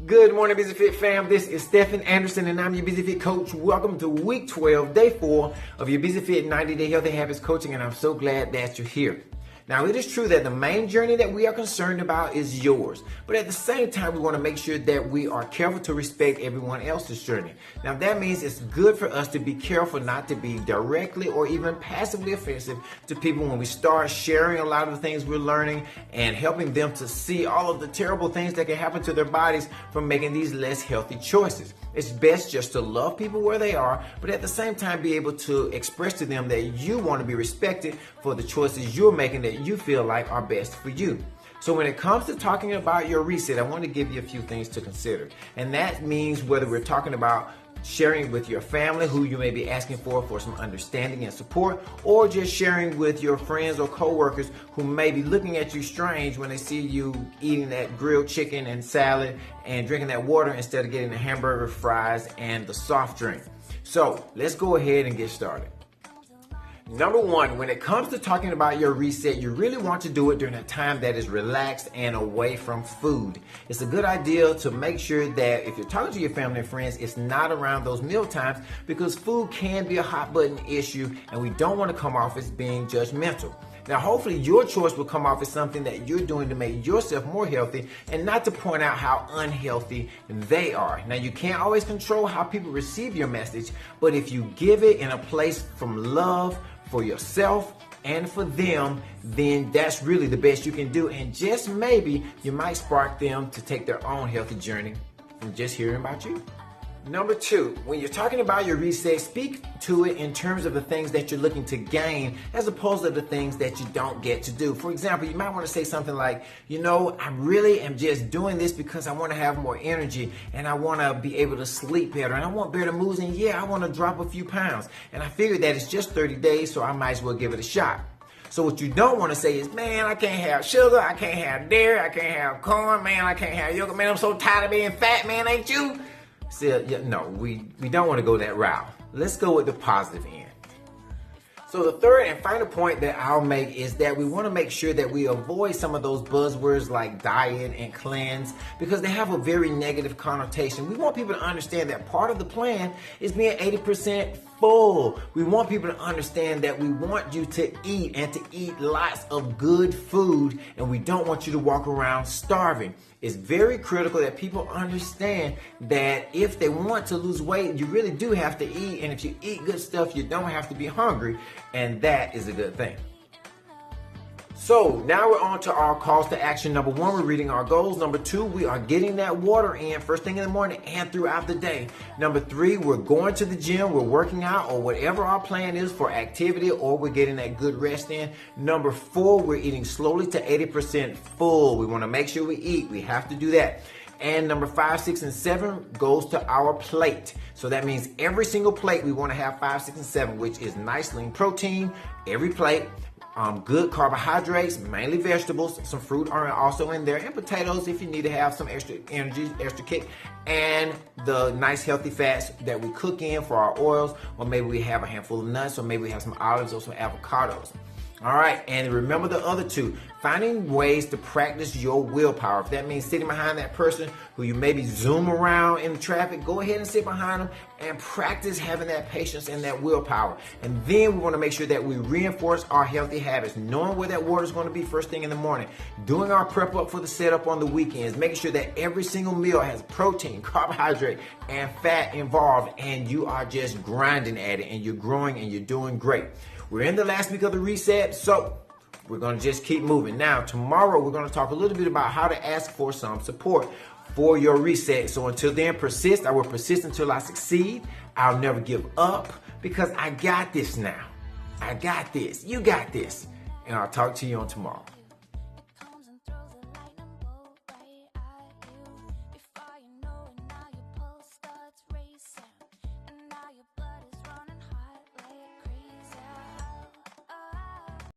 Good morning, Busy Fit fam. This is Stephen Anderson, and I'm your Busy Fit coach. Welcome to week 12, day 4 of your Busy Fit 90-day Healthy Habits coaching, and I'm so glad that you're here. Now, it is true that the main journey that we are concerned about is yours, but at the same time, we want to make sure that we are careful to respect everyone else's journey. Now, that means it's good for us to be careful not to be directly or even passively offensive to people when we start sharing a lot of the things we're learning and helping them to see all of the terrible things that can happen to their bodies from making these less healthy choices. It's best just to love people where they are, but at the same time be able to express to them that you want to be respected for the choices you're making that you feel like are best for you. So when it comes to talking about your reset, I want to give you a few things to consider. And that means whether we're talking about sharing with your family, who you may be asking for some understanding and support, or just sharing with your friends or coworkers who may be looking at you strange when they see you eating that grilled chicken and salad and drinking that water instead of getting the hamburger, fries, and the soft drink. So let's go ahead and get started. Number one, when it comes to talking about your reset, you really want to do it during a time that is relaxed and away from food. It's a good idea to make sure that if you're talking to your family and friends, it's not around those meal times because food can be a hot button issue and we don't want to come off as being judgmental. Now, hopefully your choice will come off as something that you're doing to make yourself more healthy and not to point out how unhealthy they are. Now, you can't always control how people receive your message, but if you give it in a place from love for yourself and for them, then that's really the best you can do. And just maybe you might spark them to take their own healthy journey from just hearing about you. Number two, when you're talking about your reset, speak to it in terms of the things that you're looking to gain as opposed to the things that you don't get to do. For example, you might want to say something like, I really am just doing this because I want to have more energy and I want to be able to sleep better and I want better moods and I want to drop a few pounds. And I figured that it's just 30 days, so I might as well give it a shot. So what you don't want to say is, man, I can't have sugar, I can't have dairy, I can't have corn, man, I can't have yogurt, man, I'm so tired of being fat, man, ain't you? No, we don't want to go that route. Let's go with the positive end. So the third and final point that I'll make is that we want to make sure that we avoid some of those buzzwords like diet and cleanse because they have a very negative connotation. We want people to understand that part of the plan is being 80% full. We want people to understand that we want you to eat and to eat lots of good food, and we don't want you to walk around starving. It's very critical that people understand that if they want to lose weight, you really do have to eat, and if you eat good stuff, you don't have to be hungry, and that is a good thing. So now we're on to our calls to action. Number one, we're reading our goals. Number two, we are getting that water in first thing in the morning and throughout the day. Number three, we're going to the gym, we're working out, or whatever our plan is for activity, or we're getting that good rest in. Number four, we're eating slowly to 80% full. We want to make sure we eat. We have to do that. And number 5, 6, and 7 goes to our plate. So that means every single plate we want to have 5, 6, and 7, which is nice lean protein, every plate. Good carbohydrates, mainly vegetables, some fruit are also in there, and potatoes if you need to have some extra energy, extra kick, and the nice healthy fats that we cook in for our oils, or maybe we have a handful of nuts, or maybe we have some olives or some avocados. All right, and remember the other two, finding ways to practice your willpower. If that means sitting behind that person who you maybe zoom around in the traffic, go ahead and sit behind them and practice having that patience and that willpower. And then we want to make sure that we reinforce our healthy habits, knowing where that water is going to be first thing in the morning, doing our prep up for the setup on the weekends, making sure that every single meal has protein, carbohydrate, and fat involved, and you are just grinding at it, and you're growing and you're doing great. We're in the last week of the reset, so we're going to just keep moving. Now, tomorrow, we're going to talk a little bit about how to ask for some support for your reset. So until then, persist. I will persist until I succeed. I'll never give up because I got this now. I got this. You got this. And I'll talk to you on tomorrow.